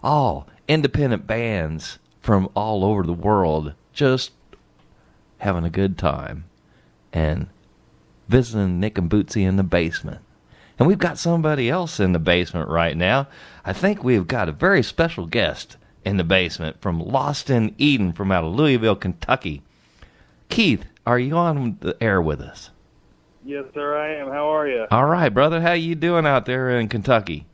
all independent bands from all over the world just having a good time and visiting Nick and Bootsy in the basement. And we've got somebody else in the basement right now. I think we've got a very special guest in the basement from Lost in Eden from out of Louisville, Kentucky. Keith, are you on the air with us? Yes, sir, I am. How are you? All right, brother. How you doing out there in Kentucky?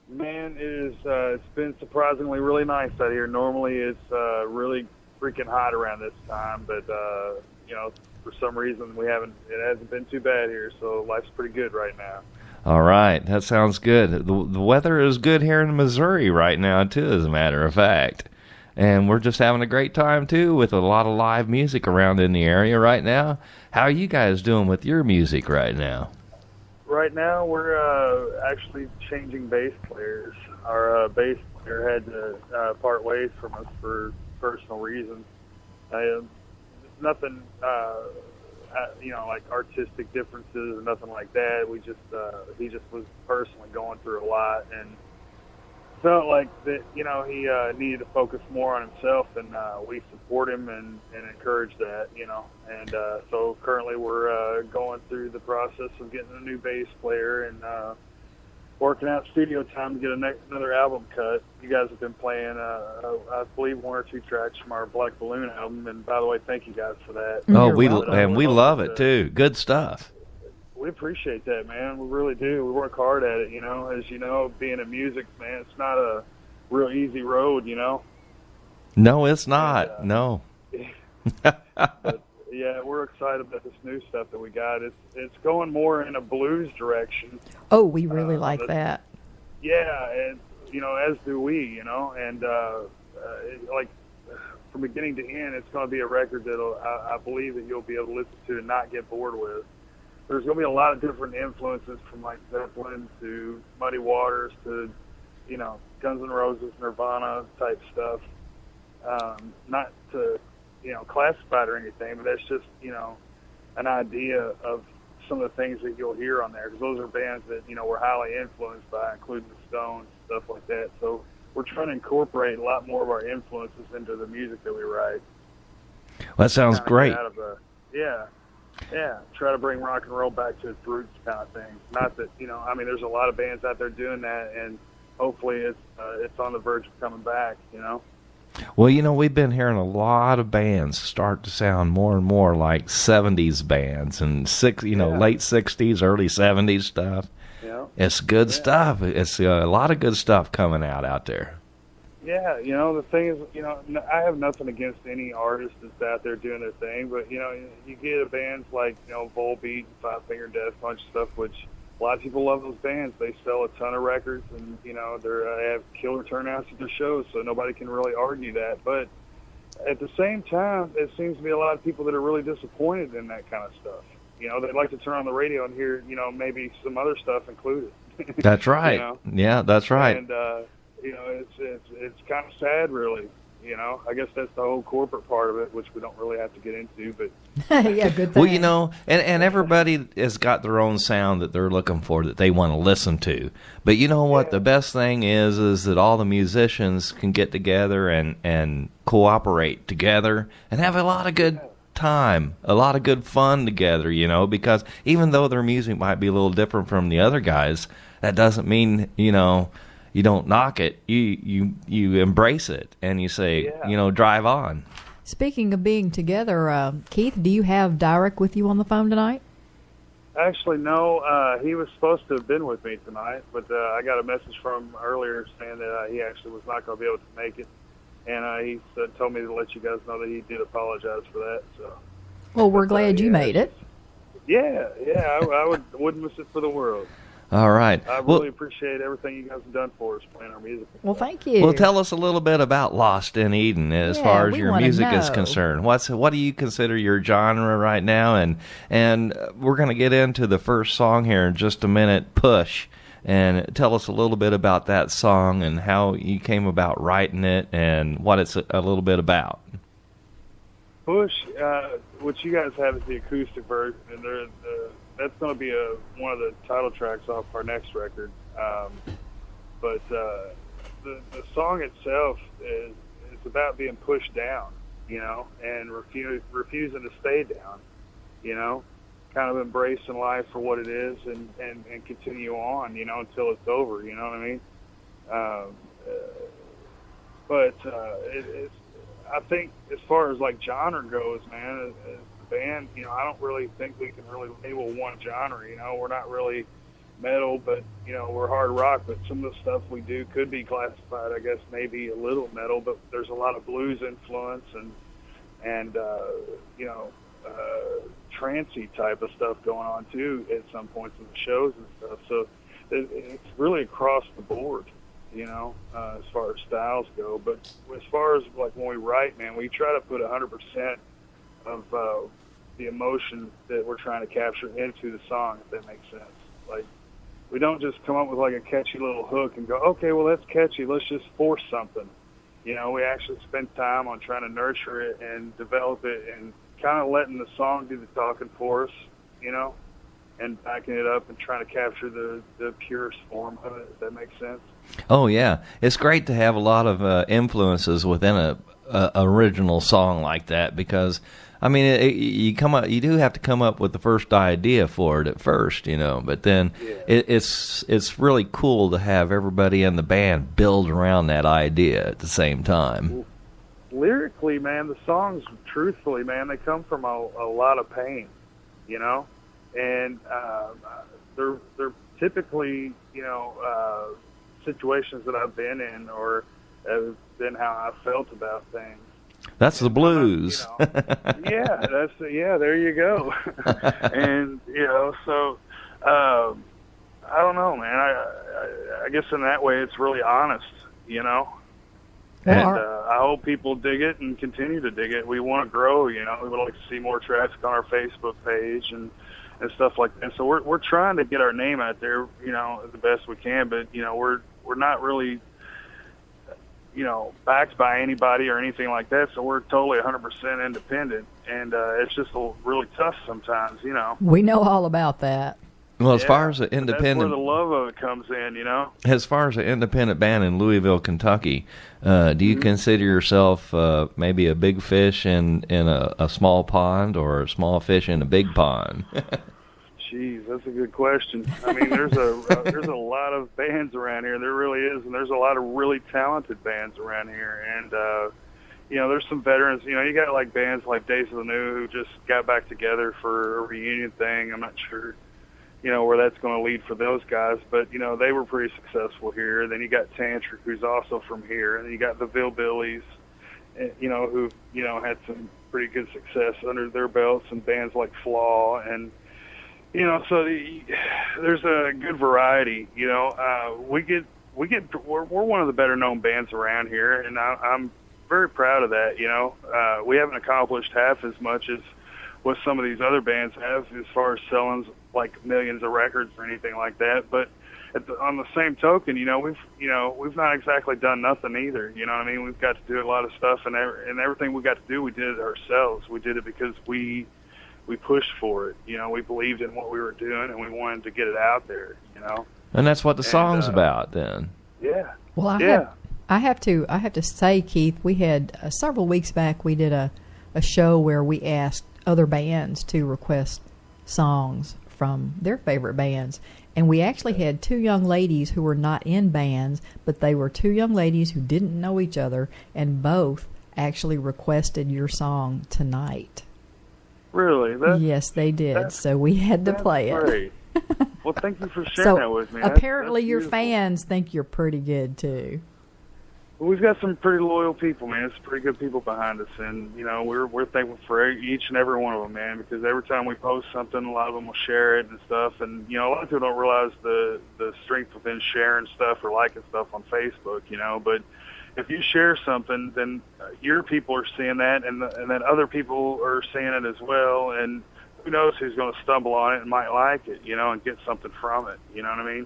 Man, it's been surprisingly really nice out here. Normally it's really freaking hot around this time, but for some reason it hasn't been too bad here, so life's pretty good right now. All right, that sounds good. The weather is good here in Missouri right now, too, as a matter of fact. And we're just having a great time, too, with a lot of live music around in the area right now. How are you guys doing with your music right now? Right now, we're actually changing bass players. Our bass player had to part ways from us for personal reasons. Nothing, like artistic differences or nothing like that. He just was personally going through a lot and felt like that, he needed to focus more on himself, and we support him and encourage that, And so currently we're going through the process of getting a new bass player and working out studio time to get another album cut. You guys have been playing, I believe, 1 or 2 tracks from our Black Balloon album, and by the way, thank you guys for that. Oh, we love it too. Good stuff. We appreciate that, man. We really do. We work hard at it, As you know, being in music, man, it's not a real easy road, No, it's not. And, no. But, yeah, we're excited about this new stuff that we got. It's going more in a blues direction. Oh, we really like that. Yeah, and as do we, and like from beginning to end, it's going to be a record that I believe that you'll be able to listen to and not get bored with. There's going to be a lot of different influences from like Zeppelin to Muddy Waters to, Guns N' Roses, Nirvana type stuff. Not to, classify it or anything, but that's just, an idea of some of the things that you'll hear on there, because those are bands that, we're highly influenced by, including the Stones, stuff like that. So we're trying to incorporate a lot more of our influences into the music that we write. Well, that sounds great. Yeah, try to bring rock and roll back to its roots kind of thing. Not that, there's a lot of bands out there doing that, and hopefully it's on the verge of coming back, Well, we've been hearing a lot of bands start to sound more and more like 70s bands and late 60s, early 70s stuff. Yeah. It's good stuff. It's a lot of good stuff coming out there. Yeah, the thing is, I have nothing against any artist that's out there doing their thing, but, you get bands like, Volbeat and Five Finger Death Punch stuff, which a lot of people love those bands. They sell a ton of records, and, they have killer turnouts at their shows, so nobody can really argue that. But at the same time, it seems to be a lot of people that are really disappointed in that kind of stuff. They'd like to turn on the radio and hear, maybe some other stuff included. That's right. Yeah, that's right. And, it's kind of sad, really. I guess that's the whole corporate part of it, which we don't really have to get into. But yeah, good thing. Well, and everybody has got their own sound that they're looking for that they want to listen to. But you know what? The best thing is that all the musicians can get together and cooperate together and have a lot of good time, a lot of good fun together. Because even though their music might be a little different from the other guys, that doesn't mean you don't knock it. You embrace it, and you say, drive on. Speaking of being together, Keith, do you have Derek with you on the phone tonight? Actually, no. He was supposed to have been with me tonight, but I got a message from him earlier saying that he actually was not going to be able to make it, and he told me to let you guys know that he did apologize for that. So, well, we're glad you made it. Yeah, I wouldn't miss it for the world. All right. I really appreciate everything you guys have done for us playing our music. Well, thank you. Well, tell us a little bit about Lost in Eden as far as your music is concerned. What do you consider your genre right now? And we're going to get into the first song here in just a minute, Push. And tell us a little bit about that song and how you came about writing it and what it's a little bit about. Push, what you guys have is the acoustic version, and that's going to be one of the title tracks off our next record. But the song itself is about being pushed down, and refusing to stay down, kind of embracing life for what it is and continue on, until it's over, you know what I mean? I think as far as like genre goes, man, as the band, I don't really think we can really label one genre, we're not really metal, but we're hard rock, but some of the stuff we do could be classified, I guess, maybe a little metal, but there's a lot of blues influence and trancey type of stuff going on too at some points in the shows and stuff. So it's really across the board, as far as styles go. But as far as like when we write, man, we try to put 100% of the emotion that we're trying to capture into the song, if that makes sense. Like, we don't just come up with like a catchy little hook and go, okay, well, that's catchy, let's just force something. We actually spend time on trying to nurture it and develop it and kind of letting the song do the talking for us, and backing it up and trying to capture the purest form of it, if that makes sense. Oh, yeah. It's great to have a lot of influences within a original song like that, because I mean, you do have to come up with the first idea for it at first, but then it's really cool to have everybody in the band build around that idea at the same time. Lyrically, man, the songs, truthfully, man, they come from a lot of pain, and they're typically, situations that I've been in or have been how I felt about things. That's the blues. There you go. And so I don't know, man. I guess in that way it's really honest, And I hope people dig it and continue to dig it. We want to grow, we would like to see more traffic on our Facebook page and stuff like that. So we're trying to get our name out there, the best we can. But we're not really backed by anybody or anything like that, so we're totally 100% independent, and it's just really tough sometimes, We know all about that. Well, as far as an independent... That's where the love of it comes in, As far as an independent band in Louisville, Kentucky, do you consider yourself maybe a big fish in a small pond or a small fish in a big pond? Jeez, that's a good question. I mean, there's a lot of bands around here. There really is, and there's a lot of really talented bands around here. And there's some veterans. You got like bands like Days of the New who just got back together for a reunion thing. I'm not sure, where that's going to lead for those guys, but they were pretty successful here. Then you got Tantric, who's also from here, and then you got the Villbillies, who had some pretty good success under their belts, and bands like Flaw and. So there's a good variety. We're one of the better known bands around here, and I'm very proud of that. We haven't accomplished half as much as what some of these other bands have as far as selling like millions of records or anything like that. But on the same token, we've not exactly done nothing either. You know what I mean? We've got to do a lot of stuff, and everything we got to do, we did it ourselves. We did it because we pushed for it. We believed in what we were doing, and we wanted to get it out there. And that's what the song's about, then. Yeah. Well, I have to say, Keith, we had several weeks back. We did a show where we asked other bands to request songs from their favorite bands, and we actually had two young ladies who were not in bands, but they were two young ladies who didn't know each other, and both actually requested your song tonight. Really? Yes, they did. So we had to play it. Great. Well, thank you for sharing that with me. Apparently that's your beautiful. fans think you're pretty good, too. Well, we've got some pretty loyal people, man. It's pretty good people behind us, and, we're thankful for each and every one of them, man, because every time we post something, a lot of them will share it and stuff, and, a lot of people don't realize the strength within sharing stuff or liking stuff on Facebook, but if you share something, then your people are seeing that, and then other people are seeing it as well, and who knows who's going to stumble on it and might like it, and get something from it. You know what I mean?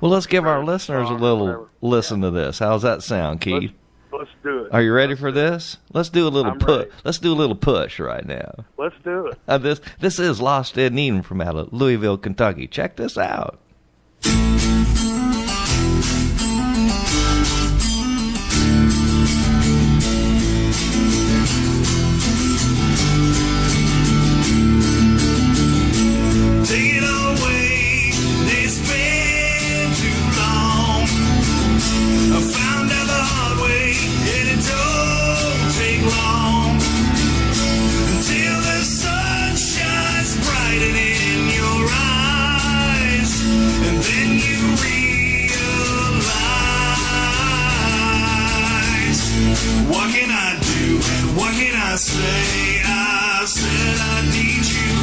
Well, let's give our listeners a little listen to this. How's that sound, Keith? Let's do it. Are you ready for this? Let's do a little push. Let's do a little push right now. Let's do it. This is Lost in Eden from out of Louisville, Kentucky. Check this out. What can I do and what can I say? I said I need you.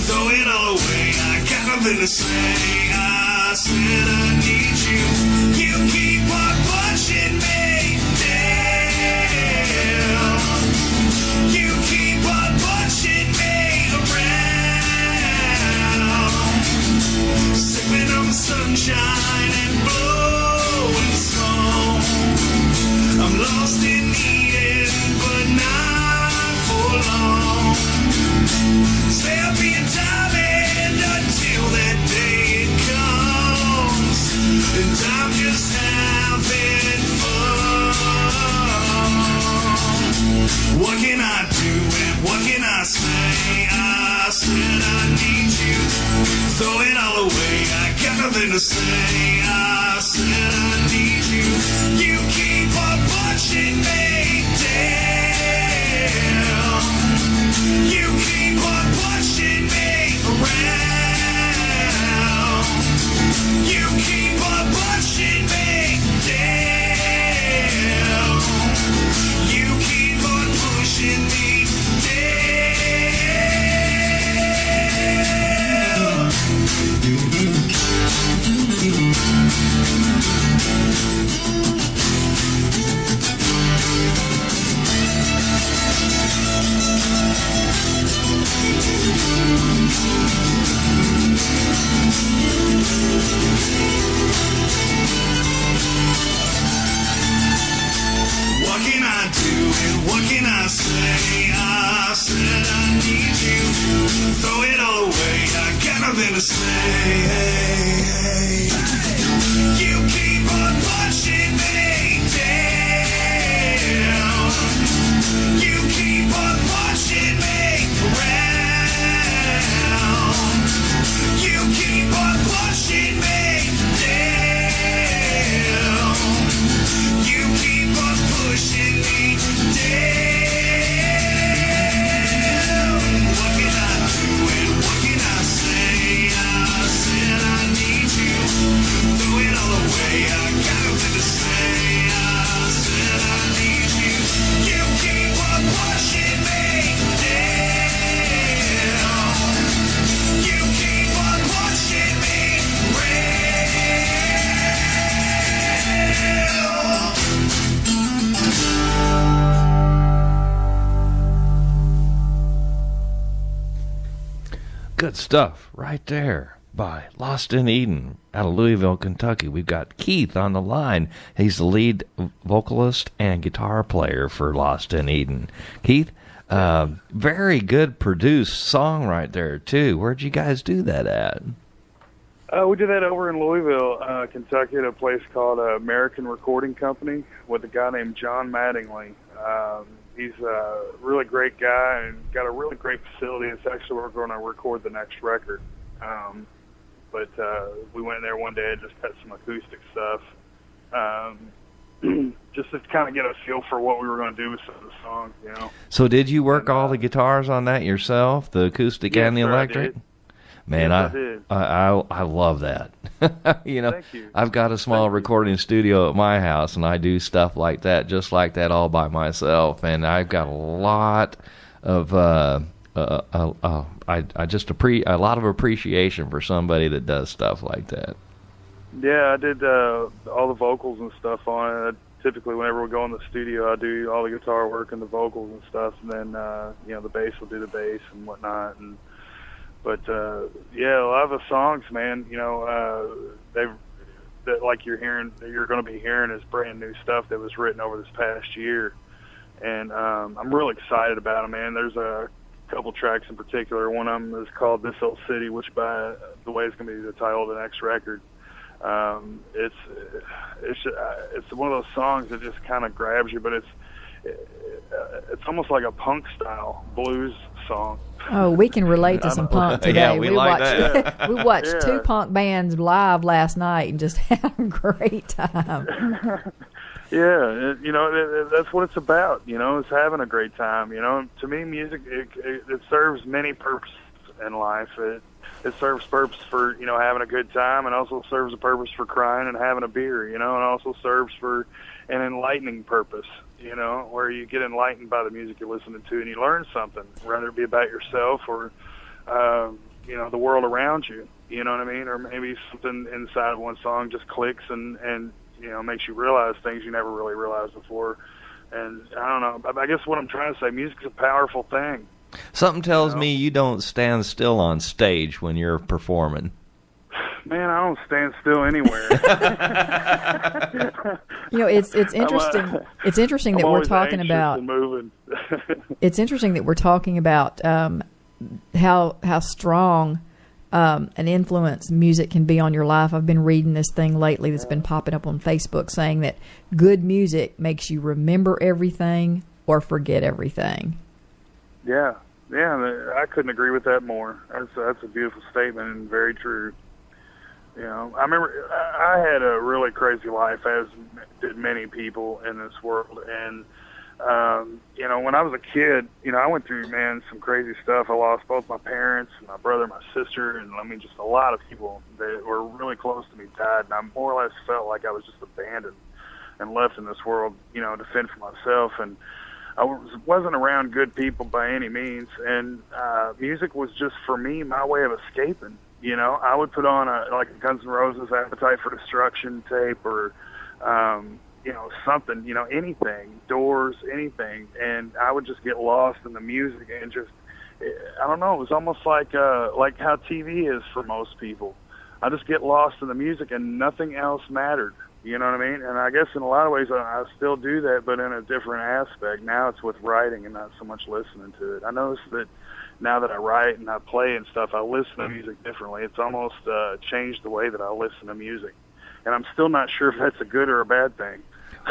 Throw it all away, I got nothing to say. I said I need you. You keep on pushing me down. You keep on pushing me around. Sipping on the sunshine and blowing smoke. I'm lost in Eden, but not for long. Stay up in time and until that day it comes, and I'm just having fun. What can I do and what can I say? I said I need you. Throw it all away, I got nothing to say. I said I need you. You keep on pushing me down. You keep on pushing me around. You keep on pushing me down. You keep on pushing me What can I do and what can I say? I said I need you. Throw it all away, I got nothing to say. You keep on pushing me down. You keep on pushing me around. You keep on pushing me down. You keep on pushing me down. What can I do and what can I say? I said I need you. Throw it all away, I got nothing to say. I said I need you. You keep on pushing me down. You keep on pushing me Good stuff right there by Lost in Eden out of Louisville, Kentucky. We've got Keith on the line. He's the lead vocalist and guitar player for Lost in Eden. Keith, very good produced song right there, too. Where'd you guys do that at? We did that over in Louisville, Kentucky, at a place called American Recording Company with a guy named John Mattingly. He's a really great guy and got a really great facility. It's actually where we're going to record the next record. But we went in there one day and just had some acoustic stuff, just to kind of get a feel for what we were going to do with some of the songs, you know. So did you work all the guitars on that yourself, the acoustic and the electric? Man, yes, I love that. You know, Thank you. I've got a small recording studio at my house, and I do stuff like that, just like that, all by myself. And I've got a lot of a lot of appreciation for somebody that does stuff like that. Yeah, I did all the vocals and stuff on it. Typically, whenever we go in the studio, I do all the guitar work and the vocals and stuff, and then you know, the bass will do the bass and whatnot. But yeah, a lot of the songs, man, you know, that like you're going to be hearing is brand new stuff that was written over this past year, and I'm really excited about it, man. There's a couple tracks in particular. One of them is called "This Old City," which, by the way, is going to be the title of the next record. It's one of those songs that just kind of grabs you, but it's almost like a punk style blues song. Oh, we can relate to some punk today. Yeah, we like watched, that. We watched two punk bands live last night and just had a great time. Yeah, you know, that's what it's about. You know, it's having a great time. You know, to me, music it serves many purposes in life. It serves purpose for, you know, having a good time, and also serves a purpose for crying and having a beer. You know, and also serves for, an enlightening purpose, you know, where you get enlightened by the music you're listening to and you learn something, whether it be about yourself or, you know, the world around you, you know what I mean? Or maybe something inside one song just clicks and you know, makes you realize things you never really realized before. And I don't know, I guess what I'm trying to say, music's a powerful thing. Something tells me you don't stand still on stage when you're performing. Man, I don't stand still anywhere. You know, it's interesting. It's interesting that we're talking about. It's interesting that we're talking about how strong an influence music can be on your life. I've been reading this thing lately that's been popping up on Facebook saying that good music makes you remember everything or forget everything. Yeah, I couldn't agree with that more. That's a beautiful statement and very true. You know, I remember I had a really crazy life, as did many people in this world. And, you know, when I was a kid, you know, I went through, man, some crazy stuff. I lost both my parents, my brother, my sister, and I mean, just a lot of people that were really close to me died. And I more or less felt like I was just abandoned and left in this world, you know, to fend for myself. And I wasn't around good people by any means. And music was just, for me, my way of escaping. You know, I would put on like a Guns N' Roses Appetite for Destruction tape or, you know, something, you know, anything, Doors, anything. And I would just get lost in the music and just, I don't know, it was almost like how TV is for most people. I just get lost in the music and nothing else mattered. You know what I mean? And I guess in a lot of ways I still do that, but in a different aspect. Now it's with writing and not so much listening to it. I notice that now that I write and I play and stuff, I listen to music differently. It's almost changed the way that I listen to music. And I'm still not sure if that's a good or a bad thing.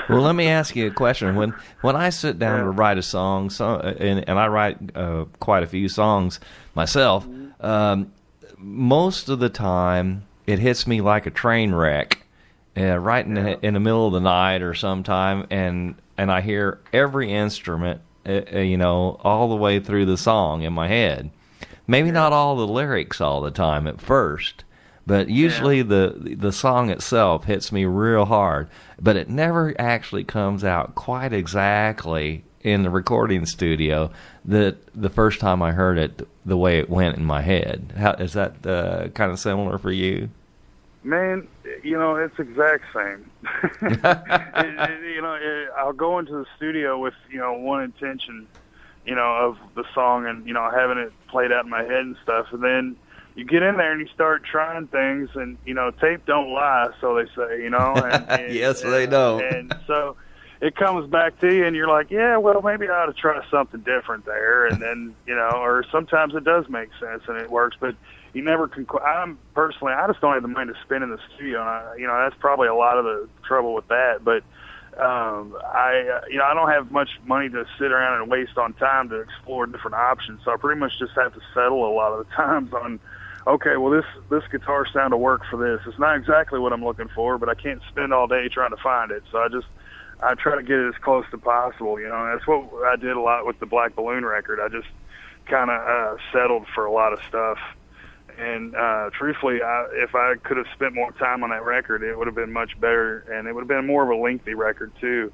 Well, let me ask you a question. When I sit down to write a song, and I write quite a few songs myself, most of the time it hits me like a train wreck, right in the middle of the night or sometime, and I hear every instrument, you know, all the way through the song in my head. Maybe not all the lyrics all the time at first, but usually the song itself hits me real hard. But it never actually comes out quite exactly in the recording studio that the first time I heard it, the way it went in my head. Is that kind of similar for you? Man, you know, it's exact same. You know, I'll go into the studio with, you know, one intention, you know, of the song and, you know, having it played out in my head and stuff. And then you get in there and you start trying things and, you know, tape don't lie, so they say, you know. And yes, they don't. And so it comes back to you and you're like, yeah, well, maybe I ought to try something different there. And then, you know, or sometimes it does make sense and it works, but you never can. I just don't have the money to spend in the studio. And you know, that's probably a lot of the trouble with that. But you know, I don't have much money to sit around and waste on time to explore different options. So I pretty much just have to settle a lot of the times on, okay, well, this guitar sound will work for this. It's not exactly what I'm looking for, but I can't spend all day trying to find it. So I try to get it as close to possible. You know, and that's what I did a lot with the Black Balloon record. I just kind of settled for a lot of stuff. And truthfully, if I could have spent more time on that record, it would have been much better, and it would have been more of a lengthy record too.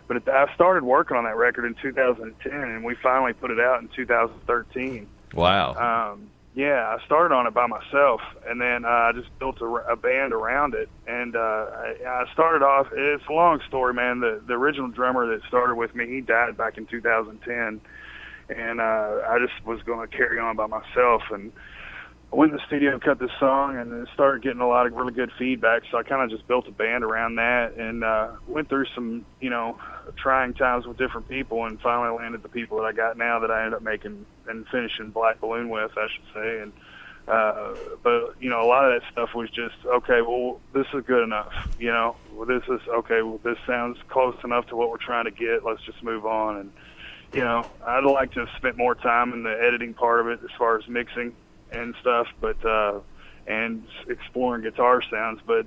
But I started working on that record in 2010, and we finally put it out in 2013. Wow. Yeah, I started on it by myself, and then I just built a band around it. And I started off, it's a long story, man. The original drummer that started with me, he died back in 2010, and I just was going to carry on by myself. And I went in the studio and cut this song, and it started getting a lot of really good feedback, so I kind of just built a band around that and went through some, you know, trying times with different people and finally landed the people that I got now that I ended up making and finishing Black Balloon with, I should say. And but, you know, a lot of that stuff was just, okay, well, this is good enough, you know. Well, this is, okay, well, this sounds close enough to what we're trying to get. Let's just move on. And, you know, I'd like to have spent more time in the editing part of it as far as mixing and stuff, but and exploring guitar sounds. But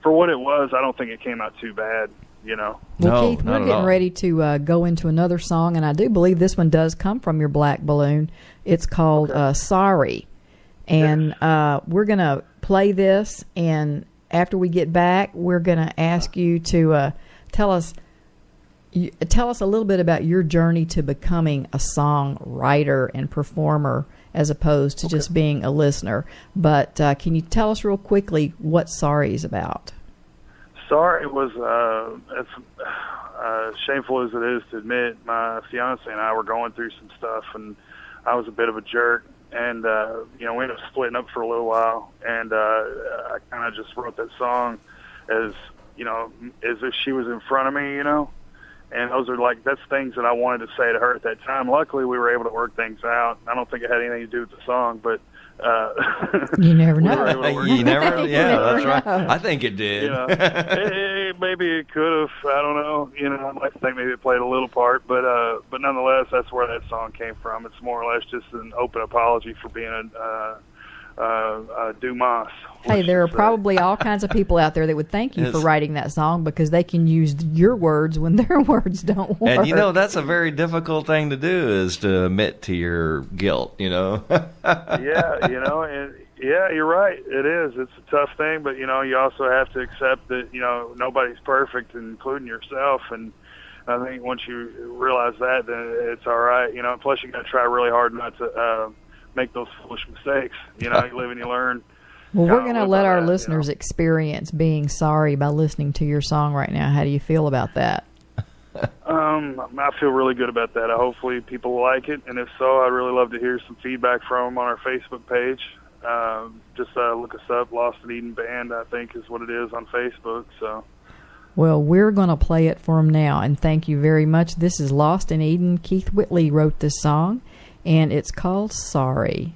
for what it was, I don't think it came out too bad, you know. Well, No, Keith, not we're at getting all. ready to go into another song, and I do believe this one does come from your Black Balloon. It's called Sorry. And we're going to play this, and after we get back, we're going to ask you to tell us a little bit about your journey to becoming a songwriter and performer as opposed to just being a listener. But can you tell us real quickly what Sorry is about? Sorry was, as shameful as it is to admit, my fiance and I were going through some stuff, and I was a bit of a jerk. And, we ended up splitting up for a little while, and I kind of just wrote that song as if she was in front of me, And that's things that I wanted to say to her at that time. Luckily, we were able to work things out. I don't think it had anything to do with the song, but you never know. That's right. I think it did. Maybe it could have. I don't know. I'd like to think maybe it played a little part, but nonetheless, that's where that song came from. It's more or less just an open apology for being a Dumas. Hey, there are probably all kinds of people out there that would thank you for writing that song because they can use your words when their words don't work. And that's a very difficult thing to do, is to admit to your guilt, Yeah, you're right. It is. It's a tough thing, but you also have to accept that nobody's perfect, including yourself. And I think once you realize that, then it's all right. Plus you got to try really hard not to make those foolish mistakes. You live and you learn. Well, we're going to let our listeners experience being sorry by listening to your song right now. How do you feel about that? I feel really good about that. Hopefully people will like it, and if so, I'd really love to hear some feedback from them on our Facebook page. Just look us up, Lost in Eden Band, I think is what it is on Facebook. So, well, we're going to play it for them now, and thank you very much. This is Lost in Eden. Keith Wheatley wrote this song, and it's called Sorry.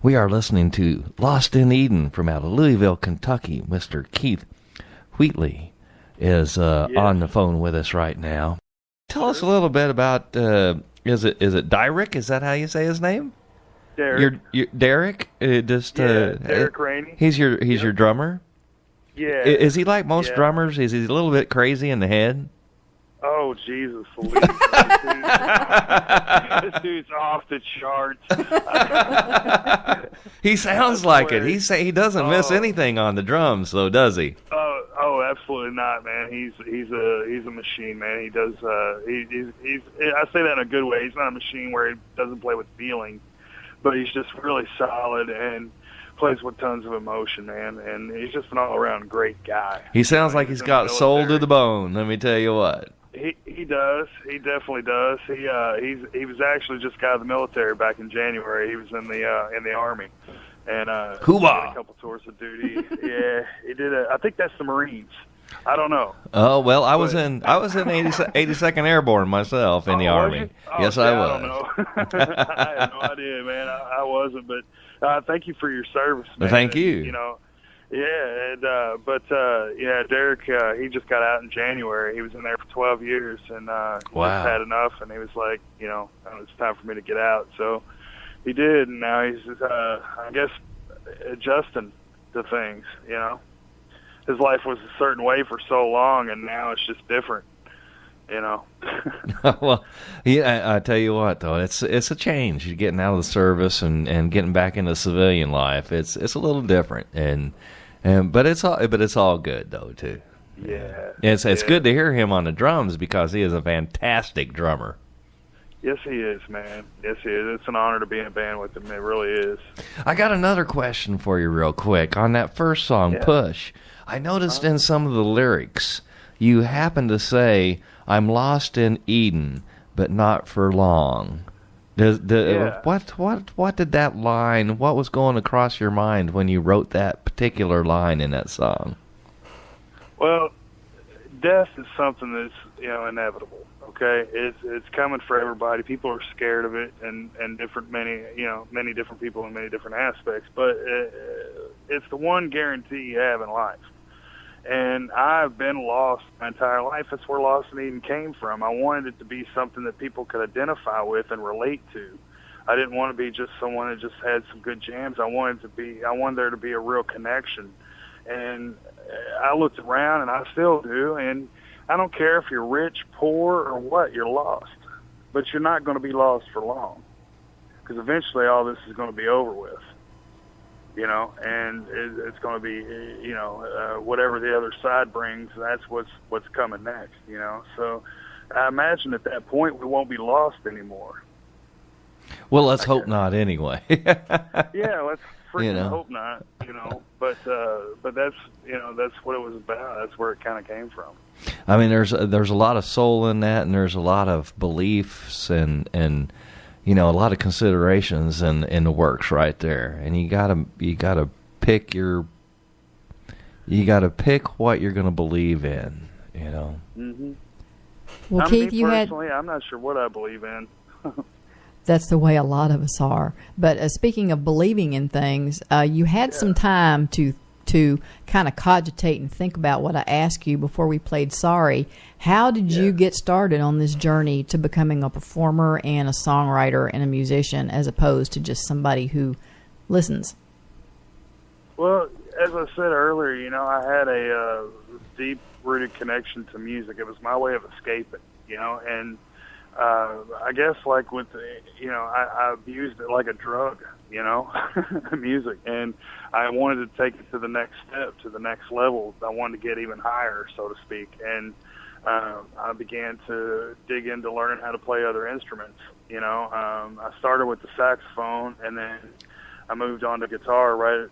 We are listening to Lost in Eden from out of Louisville, Kentucky. Mr. Keith Wheatley is on the phone with us right now. Tell us a little bit about, is it Derek? Is that how you say his name? Derek. Derek? Derek Rainey. He's your drummer? Yeah. Is he like most drummers? Is he a little bit crazy in the head? Oh, Jesus, Louise. This dude's off the charts. He sounds like it. He doesn't miss anything on the drums, though, does he? Oh, absolutely not, man. He's a machine, man. He does. He's. I say that in a good way. He's not a machine where he doesn't play with feeling, but he's just really solid and plays with tons of emotion, man. And he's just an all-around great guy. He sounds like he's got soul to the bone. Let me tell you what. He does. He definitely does. He was actually just got out of the military back in January. He was in the Army, and he did a couple tours of duty. Yeah, he did. I think that's the Marines. I don't know. Oh well, I was in 82nd Airborne myself in the Army. Yes, I was. I don't know. I had no idea, man. I wasn't, but thank you for your service, man. Thank you. You know. Yeah, Derek, he just got out in January. He was in there for 12 years, and he just had enough, and he was like, it's time for me to get out. So he did, and now he's, I guess, adjusting to things, His life was a certain way for so long, and now it's just different, Well, yeah, I tell you what, though, it's a change. You're getting out of the service and getting back into civilian life. It's a little different, but it's all good though too. Yeah, it's good to hear him on the drums because he is a fantastic drummer. Yes, he is, man. Yes, he is. It's an honor to be in a band with him. It really is. I got another question for you, real quick. On that first song, Push, I noticed in some of the lyrics you happen to say, "I'm lost in Eden, but not for long." What did that line? What was going across your mind when you wrote that particular line in that song? Well, death is something that's inevitable. Okay, it's coming for everybody. People are scared of it, and many different people in many different aspects. But it's the one guarantee you have in life. And I've been lost my entire life. That's where Lost in Eden came from. I wanted it to be something that people could identify with and relate to. I didn't want to be just someone that just had some good jams. I wanted there to be a real connection. And I looked around, and I still do, and I don't care if you're rich, poor, or what, you're lost. But you're not going to be lost for long, because eventually all this is going to be over with. And it's going to be, whatever the other side brings, that's what's coming next, So I imagine at that point we won't be lost anymore. Well, let's hope not anyway. Yeah, let's freaking hope not, But that's, that's what it was about. That's where it kind of came from. I mean, there's a lot of soul in that, and there's a lot of beliefs and a lot of considerations in the works right there, and you gotta pick what you're going to believe in, Mm-hmm. Well, Keith, I'm not sure what I believe in. That's the way a lot of us are. But speaking of believing in things, you had some time to kind of cogitate and think about what I asked you before we played Sorry. How did you get started on this journey to becoming a performer and a songwriter and a musician as opposed to just somebody who listens? Well, as I said earlier, I had a deep-rooted connection to music. It was my way of escaping, and I guess like with, I abused it like a drug, music, and I wanted to take it to the next step, to the next level. I wanted to get even higher, so to speak, and I began to dig into learning how to play other instruments. I started with the saxophone, and then I moved on to guitar right,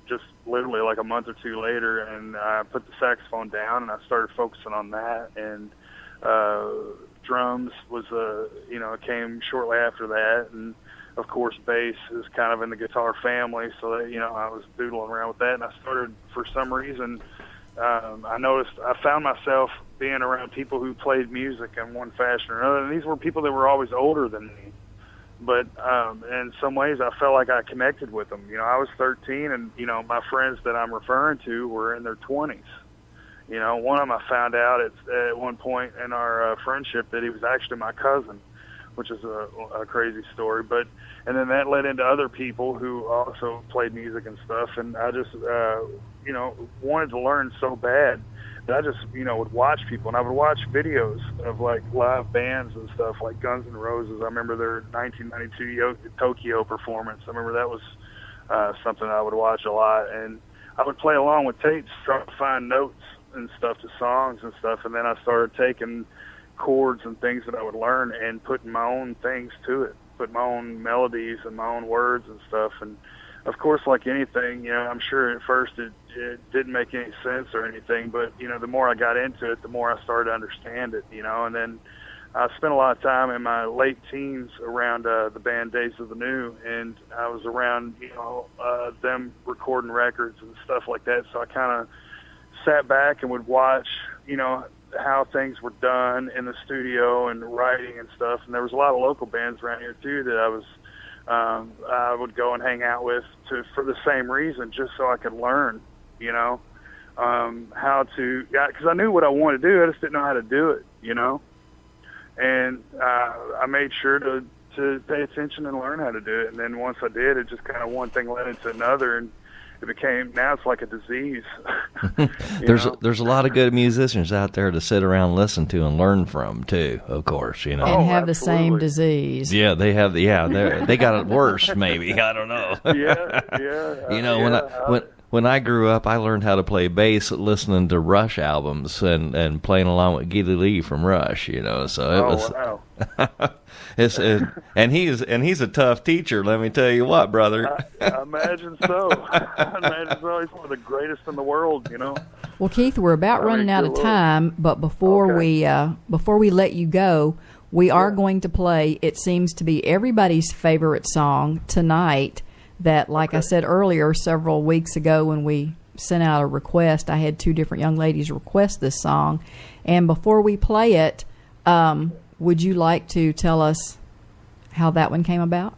just literally like a month or two later, and I put the saxophone down, and I started focusing on that, and drums was, came shortly after that, and of course bass is kind of in the guitar family, so that, I was doodling around with that, and I started, for some reason, I found myself being around people who played music in one fashion or another, and these were people that were always older than me, But in some ways, I felt like I connected with them. I was 13, and my friends that I'm referring to were in their 20s. One of them, I found out at one point in our friendship that he was actually my cousin, which is a crazy story. And then that led into other people who also played music and stuff. And I just, wanted to learn so bad that I just, would watch people. And I would watch videos of, like, live bands and stuff, like Guns N' Roses. I remember their 1992 Tokyo performance. I remember that was something I would watch a lot. And I would play along with tapes, trying to find notes and stuff to songs and stuff. And then I started taking chords and things that I would learn and putting my own things to it, put my own melodies and my own words and stuff. And of course, like anything, I'm sure at first it didn't make any sense or anything, but the more I got into it, the more I started to understand it, and then I spent a lot of time in my late teens around the band Days of the New, and I was around them recording records and stuff like that. So I kind of sat back and would watch how things were done in the studio and writing and stuff. And there was a lot of local bands around here too that I would go and hang out with for the same reason, just so I could learn, how to, because I knew what I wanted to do, I just didn't know how to do it, and I made sure to pay attention and learn how to do it. And then once I did, it just kind of one thing led into another, and now it's like a disease. There's a lot of good musicians out there to sit around, listen to, and learn from too. Of course, and have the same absolutely. disease. Yeah, they have. They got it worse. Maybe, I don't know. Yeah. When I grew up, I learned how to play bass listening to Rush albums and playing along with Geddy Lee from Rush. So it was. Wow. And he's a tough teacher. Let me tell you what, brother. I imagine so. I imagine so. He's one of the greatest in the world. Well, Keith, we're about running out of time, but before we let you go, we are going to play. It seems to be everybody's favorite song tonight. That, like I said earlier, several weeks ago when we sent out a request, I had 2 different young ladies request this song. And before we play it, would you like to tell us how that one came about?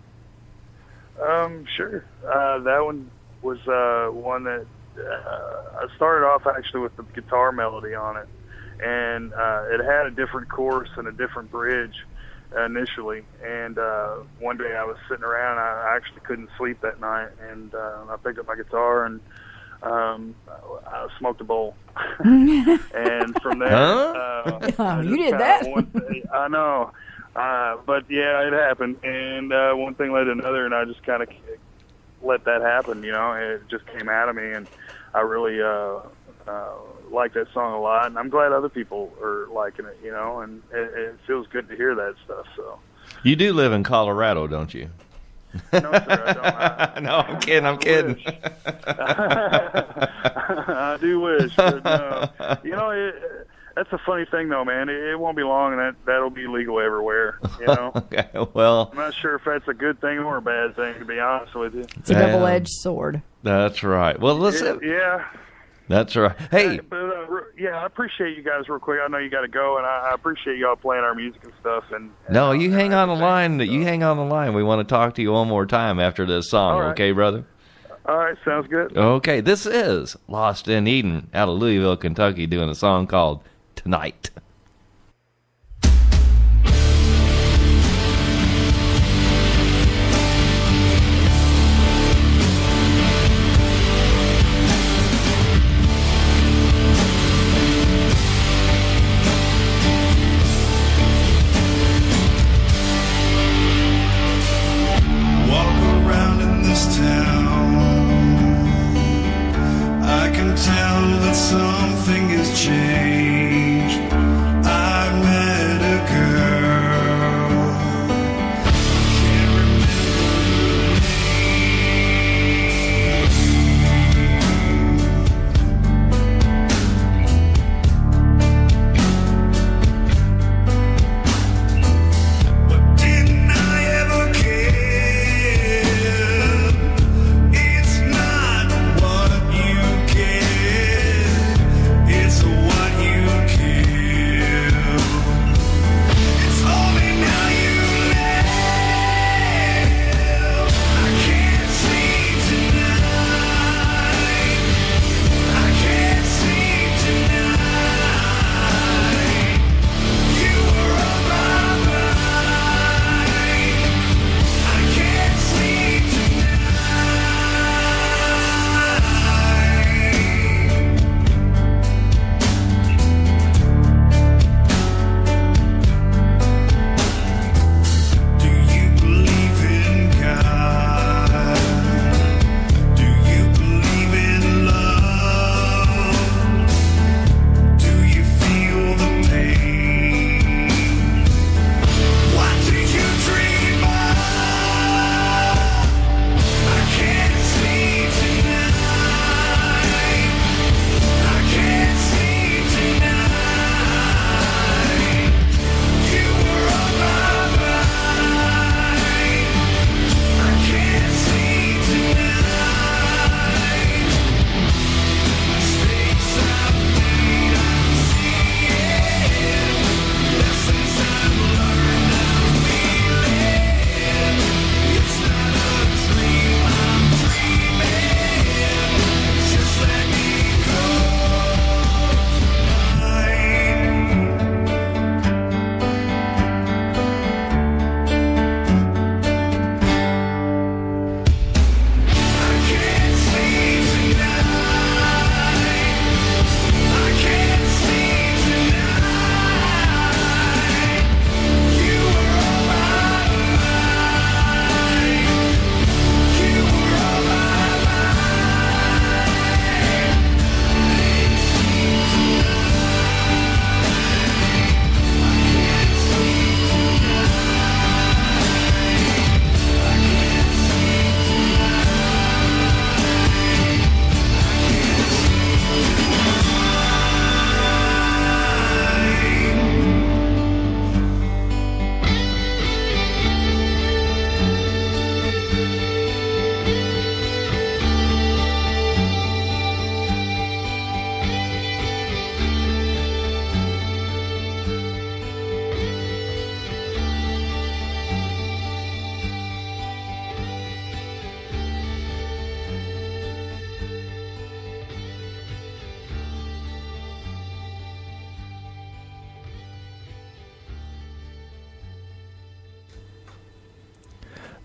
Sure. That one was one that I started off actually with the guitar melody on it, and it had a different chorus and a different bridge initially. And one day I was sitting around, I actually couldn't sleep that night, and I picked up my guitar and I smoked a bowl. And from there, you did that. I know. But yeah, it happened. And one thing led to another, and I just kind of let that happen, It just came out of me, and I really like that song a lot. And I'm glad other people are liking it, and it feels good to hear that stuff. So You do live in Colorado, don't you? No, sir, I don't. No, I'm kidding. I do wish, but no. That's a funny thing, though, man. It won't be long, and that'll be legal everywhere. Okay, well, I'm not sure if that's a good thing or a bad thing, to be honest with you. It's a double-edged sword. That's right. Well, listen. Yeah. That's right. Hey. I appreciate you guys real quick. I know you got to go, and I appreciate y'all playing our music and stuff. And no, you hang on the line. You hang on the line. We want to talk to you one more time after this song. All right. Okay, brother? All right, sounds good. Okay, this is Lost in Eden out of Louisville, Kentucky, doing a song called Tonight. Something has changed.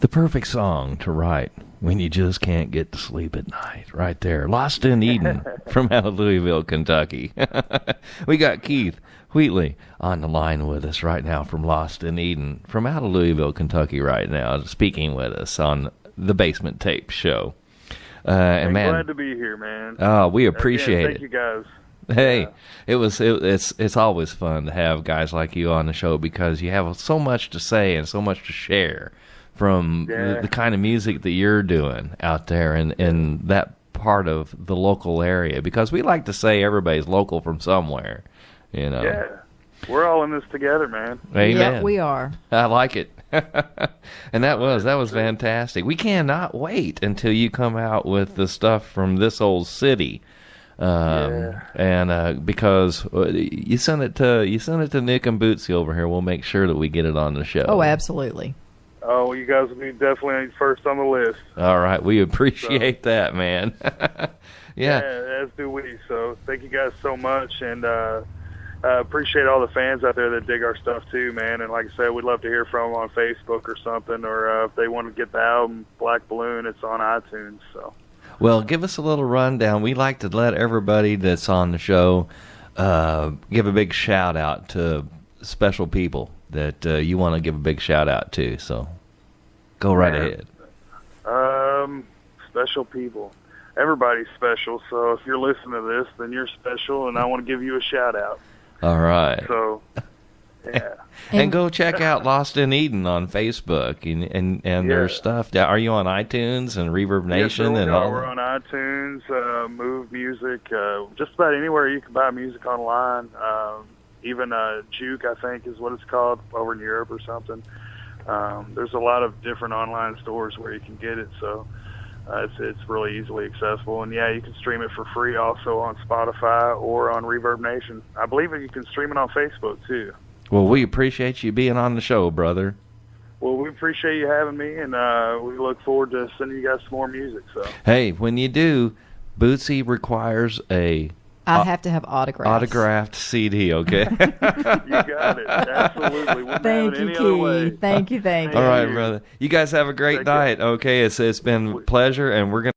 The perfect song to write when you just can't get to sleep at night. Right there. Lost in Eden from out of Louisville, Kentucky. We got Keith Wheatley on the line with us right now from Lost in Eden from out of Louisville, Kentucky right now, speaking with us on the Basement Tape Show. And man, glad to be here, man. Oh, we appreciate it. Thank you, guys. Hey, it's always fun to have guys like you on the show because you have so much to say and so much to share from the kind of music that you're doing out there in that part of the local area. Because we like to say everybody's local from somewhere, you know. Yeah, we're all in this together, man. Amen. Yeah, we are. I like it. And that was fantastic. We cannot wait until you come out with the stuff from this old city. And because you send it to Nick and Bootsy over here, we'll make sure that we get it on the show. Oh, absolutely. Oh, you guys will be definitely first on the list. All right, we appreciate that, man. Yeah, as do we. So thank you guys so much, and appreciate all the fans out there that dig our stuff too, man. And like I said, we'd love to hear from them on Facebook or something, or if they want to get the album Black Balloon, it's on iTunes. So. Well, give us a little rundown. We like to let everybody that's on the show give a big shout out to special people that you want to give a big shout out to. So go right ahead. Special people. Everybody's special. So if you're listening to this, then you're special, and I want to give you a shout out. All right. So, yeah. And go check out Lost in Eden on Facebook and their stuff. Are you on iTunes and Reverb Nation? Yes, and all? We're on iTunes, Move Music, just about anywhere you can buy music online. Even Juke, I think, is what it's called over in Europe or something. There's a lot of different online stores where you can get it, so it's really easily accessible. And yeah, you can stream it for free also on Spotify or on Reverb Nation. I believe that you can stream it on Facebook too. Well, we appreciate you being on the show, brother. Well, we appreciate you having me, and we look forward to sending you guys some more music. So, hey, when you do, Bootsy requires a I have to have autographs. Autographed CD, okay? You got it. Absolutely. Thank you, Keith. Thank you. All right, brother. You guys have a great night, okay? It's been a pleasure, and we're going to